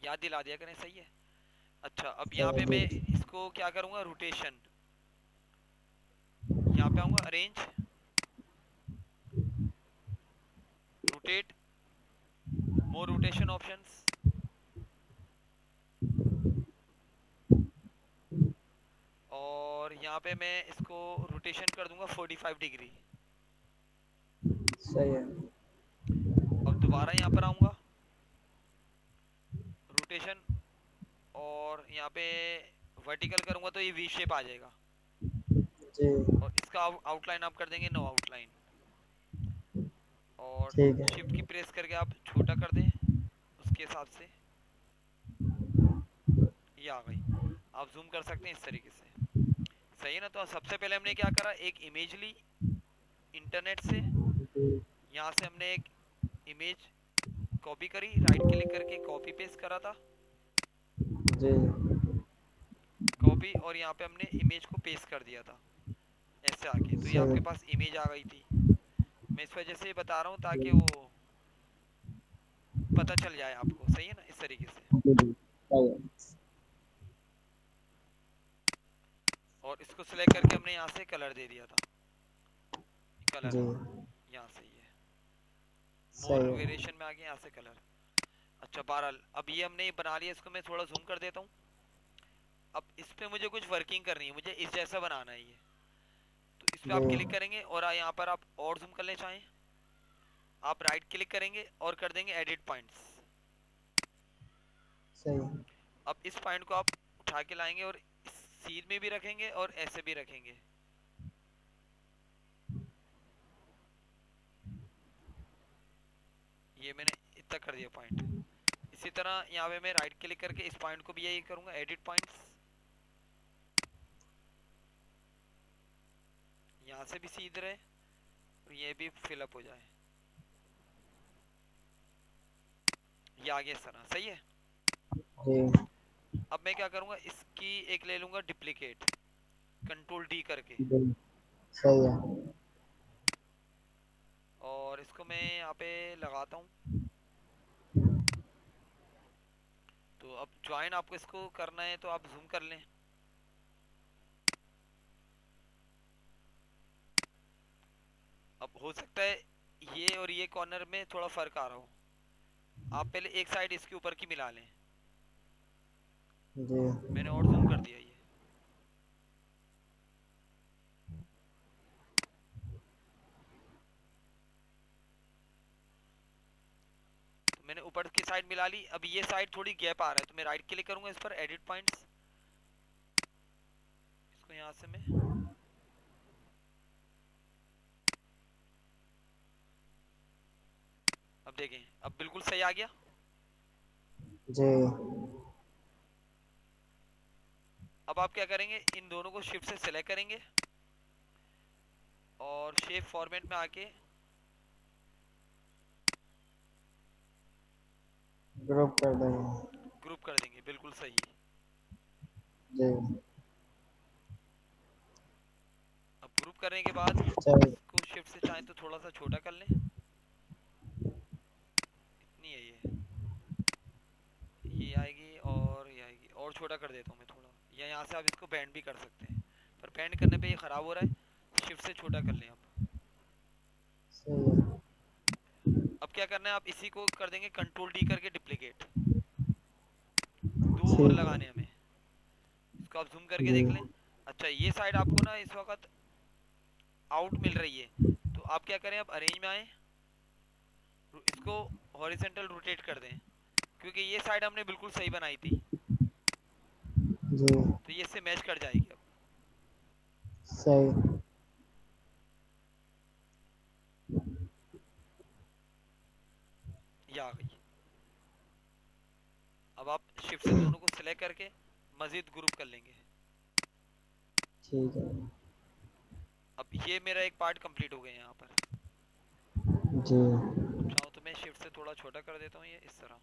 याद दिला दिया करें, सही है। अच्छा अब यहाँ पे सही मैं इसको क्या करूँगा, रोटेशन, यहाँ पे आऊँगा अरेंज, रोटेट, मोर रोटेशन ऑप्शंस, और यहाँ पे मैं इसको रोटेशन कर दूंगा 45 डिग्री। सही है। अब दोबारा यहाँ पर आऊँगा, रोटेशन, और यहाँ पे वर्टिकल करूँगा तो ये वी शेप आ जाएगा। जी और इसका आउटलाइन आप कर देंगे नो आउटलाइन, और ठीक है। शिफ्ट की प्रेस करके आप छोटा कर दें उसके हिसाब से, ये आ गई। आप जूम कर सकते हैं इस तरीके से, सही है ना। तो सबसे पहले हमने क्या करा, एक इमेज ली इंटरनेट से, जी यहाँ से हमने एक इमेज कॉपी करी, राइट क्लिक करके कॉपी पेस्ट करा था, जी कॉपी, और यहाँ पे हमने इमेज को पेस्ट कर दिया था ऐसे आके, तो ये सही आपके पास इमेज आ गई थी। मैं इस वजह से बता रहा हूँ ताकि जी वो पता चल जाए आपको, सही है ना, इस तरीके से। जी जी, सही है। और इसको सिलेक्ट करके हमने यहाँ से कलर दे दिया था, कलर जी यहाँ से, ये मोर सही है। वेरिएशन में आ गया यहाँ से कलर। अच्छा बहरहाल अब ये हमने बना लिया, इसको मैं थोड़ा जूम कर देता हूँ। अब इस पे मुझे कुछ वर्किंग करनी है, मुझे इस जैसा बनाना है ये। तो इस पे जी आप क्लिक करेंगे और यहाँ पर आप और जूम करना चाहें, आप राइट क्लिक करेंगे और कर देंगे एडिट पॉइंट्स। सही है। अब इस पॉइंट को आप उठा के लाएंगे और इस सीध में भी रखेंगे और ऐसे भी रखेंगे। ये मैंने इतना कर दिया पॉइंट। इसी तरह यहाँ पे मैं राइट क्लिक करके इस पॉइंट को भी यही करूंगा, एडिट पॉइंट्स, यहाँ से भी सीध रहे और ये भी फिलअप हो जाए, ये आगे इस तरह, सही है। जी अब मैं क्या करूंगा, इसकी एक ले लूंगा डिप्लीकेट, कंट्रोल डी करके, जी सही है। और इसको मैं यहाँ पे लगाता हूँ। तो अब ज्वाइन आपको इसको करना है तो आप जूम कर लें। अब हो सकता है ये और ये कॉर्नर में थोड़ा फर्क आ रहा हो, आप पहले एक साइड इसके ऊपर की मिला लें। जी मैंने और जूम कर दिया ये। तो मैंने ऊपर की साइड मिला ली, अब ये साइड थोड़ी गैप आ रहा है तो मैं राइट क्लिक करूंगा इस पर, एडिट पॉइंट्स, इसको यहाँ से मैं, अब देखें अब बिल्कुल सही आ गया। जी अब आप क्या करेंगे, इन दोनों को शिफ्ट से सिलेक्ट करेंगे और शेप फॉर्मेट में आके ग्रुप कर देंगे। ग्रुप कर देंगे, बिल्कुल सही। जी अब ग्रुप करने के बाद चलिए। इसको शिफ्ट से चाहें तो थोड़ा सा छोटा कर लें, इतनी है ये आएगी और ये आएगी, और छोटा कर देता हूँ मैं थोड़ा, या यहाँ से आप इसको बैंड भी कर सकते हैं, पर बैंड करने पे ये ख़राब हो रहा है, शिफ्ट से छोटा कर लें आप। सही है। अब क्या करना है, आप इसी को कर देंगे कंट्रोल डी करके डिप्लीकेट, दो और ठीक है। लगाने हमें। इसको आप जूम करके जी देख लें। अच्छा ये साइड आपको ना इस वक्त आउट मिल रही है, तो आप क्या करें, आप अरेंज में आए, इसको हॉरिजेंटल रोटेट कर दें, क्योंकि ये साइड हमने बिल्कुल सही बनाई थी, जी तो ये इससे मैच कर जाएगी। अब सही। ये आ गई। अब आप शिफ्ट से दोनों को सिलेक्ट करके मजीद ग्रुप कर लेंगे। ठीक है। अब ये मेरा एक पार्ट कंप्लीट हो गया यहाँ पर। जी अब चाहो तो मैं शिफ्ट से थोड़ा छोटा कर देता हूँ ये इस तरह।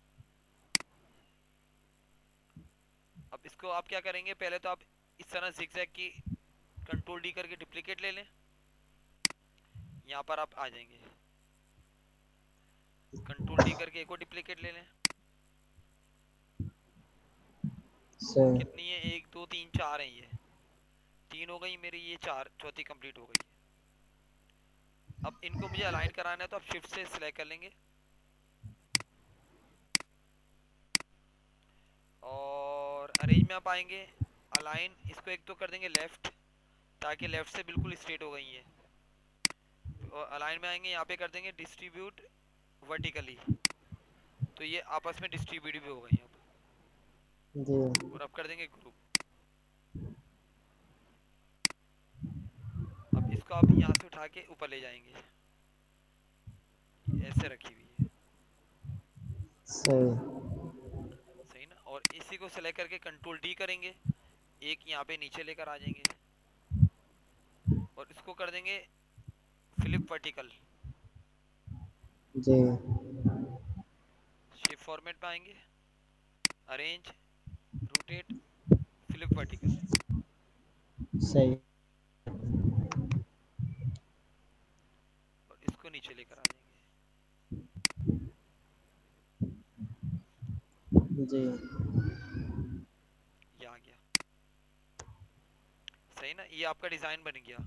अब इसको आप क्या करेंगे, पहले तो आप इस तरह जिगजैग की कंट्रोल डी करके डुप्लीकेट ले लें, यहाँ पर आप आ जाएंगे, कंट्रोल डी करके एक और डुप्लीकेट ले लें, सही। कितनी है, 1 2 3 4 है, ये 3 हो गई मेरी, ये 4, चौथी कंप्लीट हो गई। अब इनको मुझे अलाइन कराना है तो आप शिफ्ट से सिलेक्ट कर लेंगे और अरेंज में आप आएंगे, अलाइन इसको एक तो कर देंगे लेफ्ट, ताकि लेफ्ट से बिल्कुल स्ट्रेट हो गई है। और अलाइन में आएंगे, यहाँ पे कर देंगे डिस्ट्रीब्यूट वर्टिकली, तो ये आपस में डिस्ट्रीब्यूट भी हो गई अब। जी। और अब कर देंगे ग्रुप। अब इसको आप यहाँ से उठा के ऊपर ले जाएंगे, ऐसे रखी हुई है, सही। सही ना। और इसी को सेलेक्ट करके कंट्रोल डी करेंगे, एक यहाँ पे नीचे लेकर आ जाएंगे और इसको कर देंगे फ्लिप वर्टिकल। जी। शिफ्ट फॉर्मेट में आएंगे, अरेंज, रोटेट, फ्लिप वर्टिकल, सही। और इसको नीचे लेकर आ जाएंगे। जी। ये आ गया, सही ना, ये आपका डिजाइन बन गया।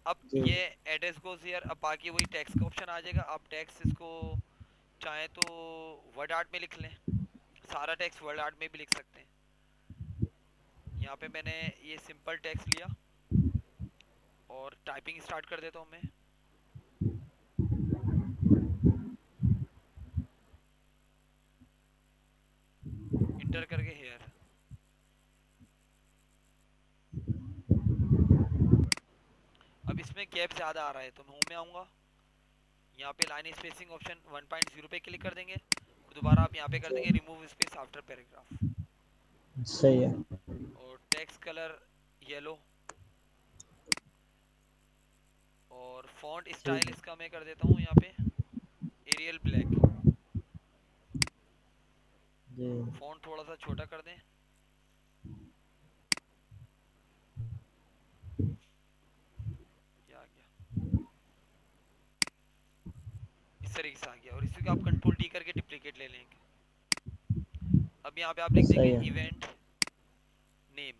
अब जी। ये एड्रेस गोज हियर, अब बाकी वही टेक्स्ट का ऑप्शन आ जाएगा। आप टेक्स्ट इसको चाहे तो वर्ड आर्ट में लिख लें, सारा टेक्स्ट वर्ड आर्ट में भी लिख सकते हैं। यहाँ पे मैंने ये सिंपल टेक्स्ट लिया और टाइपिंग स्टार्ट कर देता हूँ मैं। इंटर करके हेयर, अब इसमें गैप ज़्यादा आ रहा है तो मैं होम में आऊँगा, यहाँ पे लाइन स्पेसिंग ऑप्शन 1.0 पे क्लिक कर देंगे, दोबारा आप यहाँ पे कर देंगे रिमूव स्पेस आफ्टर पैराग्राफ, सही है। और टेक्स्ट कलर येलो, और फॉन्ट स्टाइल ठीक। इसका मैं कर देता हूँ यहाँ पे एरियल ब्लैक, जी। फॉन्ट थोड़ा सा छोटा कर दें, ये आ गया, इस तरीके से आ गया। और इसी को आप कंट्रोल डी करके डुप्लीकेट ले लेंगे। अब यहाँ पे आप लिख देंगे सही है। इवेंट नेम,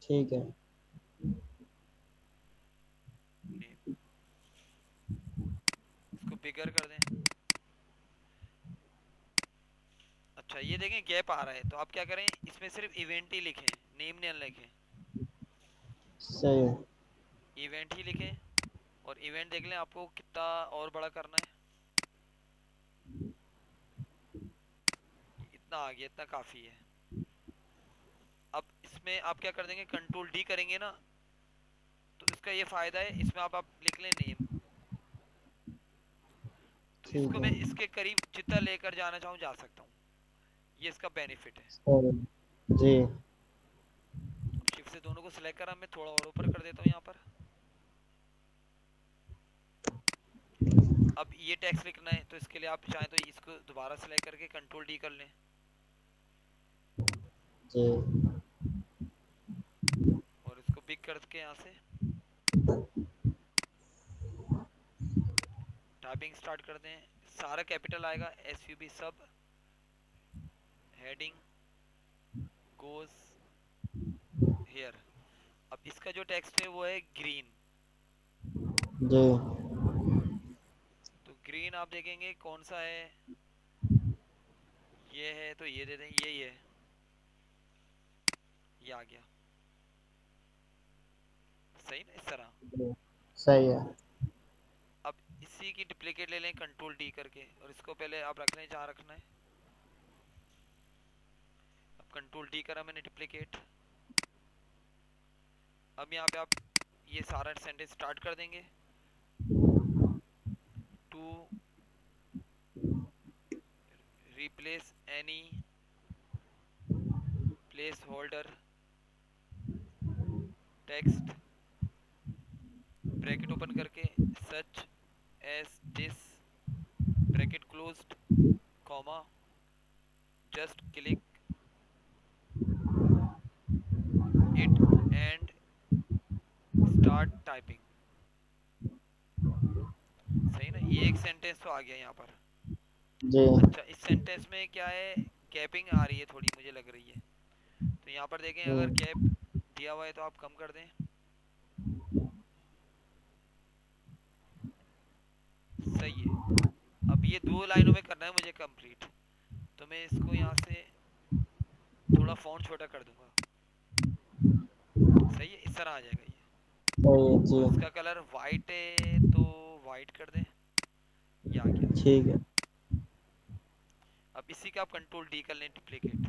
ठीक है। नेम, इसको बिगर कर दें। अच्छा ये देखें गैप आ रहा है, तो आप क्या करें, इसमें सिर्फ इवेंट ही लिखें, नेम नहीं लिखें, सही है। इवेंट ही लिखें। और इवेंट देख लें आपको कितना और बड़ा करना है, इतना आ गया, इतना काफ़ी है। अब इसमें आप क्या कर देंगे, कंट्रोल डी करेंगे ना, तो इसका ये फ़ायदा है, इसमें आप लिख लें नेम, तो ठीक इसको है। मैं इसके करीब जितना लेकर जाना चाहूँ जा सकता हूँ, ये इसका बेनिफिट है। सही। जी। अब शिफ्ट से दोनों को सिलेक्ट करा, मैं थोड़ा और ऊपर कर देता हूँ यहाँ पर। अब ये टेक्स्ट लिखना है तो इसके लिए आप चाहें तो इसको दोबारा सिलेक्ट करके कंट्रोल डी कर लें, जी। और इसको पिक करके यहाँ से टाइपिंग स्टार्ट कर दें, सारा कैपिटल आएगा, SUB सब, हेडिंग गोज हियर। अब इसका जो टेक्स्ट है वो है ग्रीन, जी। तो ग्रीन आप देखेंगे कौन सा है, ये है, तो ये दे दें, यही है, ये आ गया, सही ना, इस तरह। जी। सही है। अब इसी की डुप्लीकेट ले लें कंट्रोल डी करके, और इसको पहले आप रख लें जहाँ रखना है। अब कंट्रोल डी करा मैंने डुप्लीकेट। अब यहाँ पे आप ये सारा सेंटेंस स्टार्ट कर देंगे, to replace any placeholder text bracket open करके such as this bracket closed comma just click it and start typing, सही ना, ये एक सेंटेंस तो आ गया यहाँ पर। जी। अच्छा इस सेंटेंस में क्या है, कैपिंग आ रही है थोड़ी, मुझे लग रही है। तो यहाँ पर देखें, अगर कैप दिया हुआ है तो आप कम कर दें। सही है। अब ये 2 लाइनों में करना है मुझे कंप्लीट, तो मैं इसको यहाँ से थोड़ा फॉन्ट छोटा कर दूंगा। सही है, इस तरह आ जाएगा ये। सही है जी। और इसका कलर वाइट है तो वाइट कर दें, ये आ गया। ठीक है। अब इसी का आप कंट्रोल डी कर लें, डुप्लीकेट।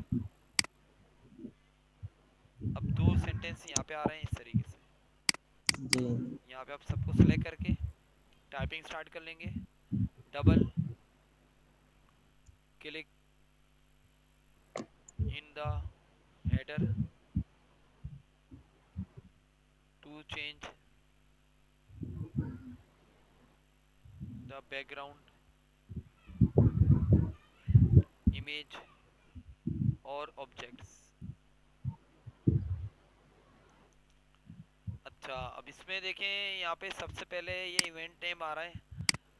अब 2 सेंटेंस यहाँ पे आ रहे हैं इस तरीके से। जी यहाँ पे आप सबको सेलेक्ट करके टाइपिंग स्टार्ट कर लेंगे। Double click in the header to change the background image और ऑब्जेक्ट्स। अच्छा, अब इसमें देखें, यहाँ पे सबसे पहले ये इवेंट नेम आ रहा है।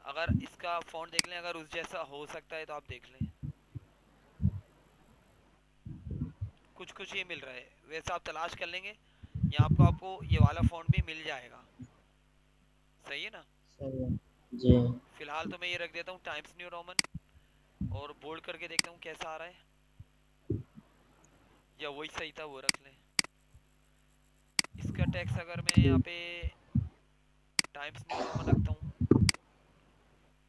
अगर इसका फॉन्ट देख लें, अगर उस जैसा हो सकता है तो आप देख लें। कुछ कुछ ये मिल रहा है, वैसे आप तलाश कर लेंगे। यहाँ आपको ये वाला फॉन्ट भी मिल जाएगा। सही है ना। सही है जी। फिलहाल तो मैं ये रख देता हूँ टाइम्स न्यू रोमन, और बोल्ड करके देखता हूँ कैसा आ रहा है, या वही सही था वो रख लें। इसका टेक्स्ट अगर मैं यहाँ ठीक। पे टाइम्स न्यू रोमन रखता हूँ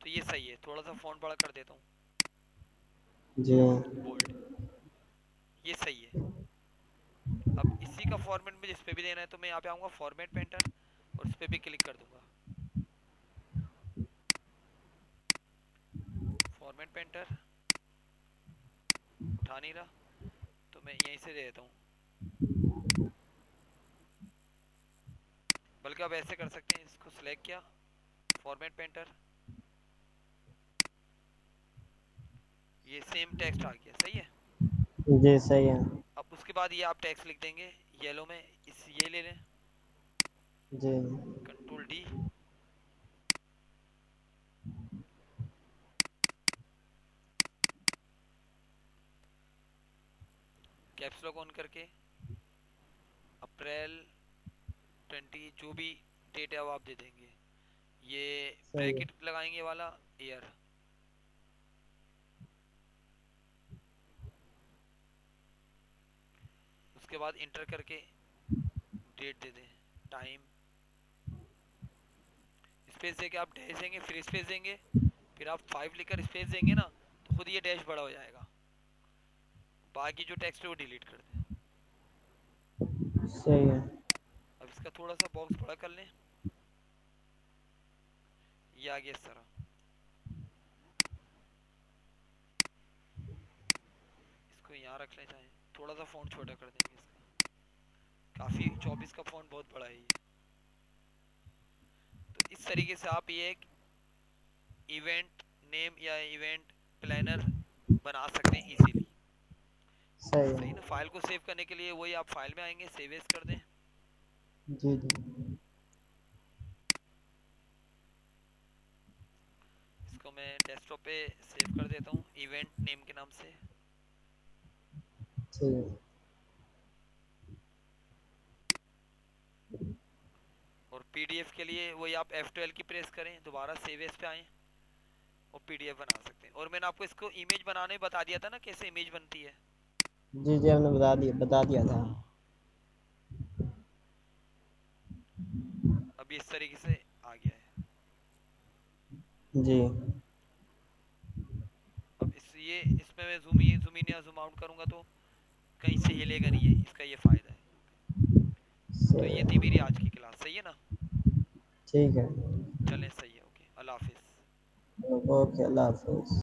तो ये सही है। थोड़ा सा फॉन्ट बड़ा कर देता हूँ, जी बोल्ड, ये सही है। अब इसी का फॉर्मेट में जिस पे भी देना है, तो मैं यहाँ पे आऊँगा फॉर्मेट पेंटर और उस पर भी क्लिक कर दूंगा। फॉर्मेट पेंटर उठा नहीं रहा, तो मैं यहीं से दे देता हूँ। बल्कि आप ऐसे कर सकते हैं, इसको सिलेक्ट किया, फॉर्मेट पेंटर, ये सेम टेक्स्ट आ गया। सही है। जी सही है अब उसके बाद ये आप टेक्स्ट लिख देंगे येलो में, इस ये ले लें, जी। Control D. Caps lock on करके अप्रैल 20 जो भी डेट है वो आप दे देंगे। ये सही है ब्रैकेट लगाएंगे वाला ईयर, उसके बाद इंटर करके डेट दे दें, टाइम, स्पेस देके आप डैश देंगे, फिर स्पेस देंगे, फिर आप 5 लिखकर स्पेस देंगे ना, तो खुद ये डैश बड़ा हो जाएगा। बाकी जो टेक्स्ट है वो डिलीट कर दें। सही है। अब इसका थोड़ा सा बॉक्स बड़ा कर लें, ये आ गया इस तरह। इसको यहाँ रख लें, चाहे थोड़ा सा फॉन्ट छोटा कर देंगे इसका, काफ़ी 24 का फॉन्ट बहुत बड़ा है ये। तो इस तरीके से आप ये एक इवेंट नेम या इवेंट प्लानर बना सकते हैं इजीली। सही सही है। ना। फाइल को सेव करने के लिए वही आप फाइल में आएंगे, सेव एज कर दें। जी जी इसको मैं डेस्कटॉप पे सेव कर देता हूँ इवेंट नेम के नाम से। ठीक है। और पीडीएफ के लिए वही आप F12 की प्रेस करें, दोबारा सेव एज पे आएँ और पीडीएफ बना सकते हैं। और मैंने आपको इसको इमेज बनाने बता दिया था ना, कैसे इमेज बनती है। जी जी हमने बता दिया था। हाँ, अभी इस तरीके से आ गया है। जी अब इसमें मैं जूम इन या जूम आउट करूंगा तो कहीं से हिलेगा नहीं है, इसका ये फायदा है। तो सही ये है। थी मेरी आज की क्लास। सही है ना। ठीक है। चलें, सही है, ओके, अल्लाह हाफिज़। ओके अल्लाह हाफिज।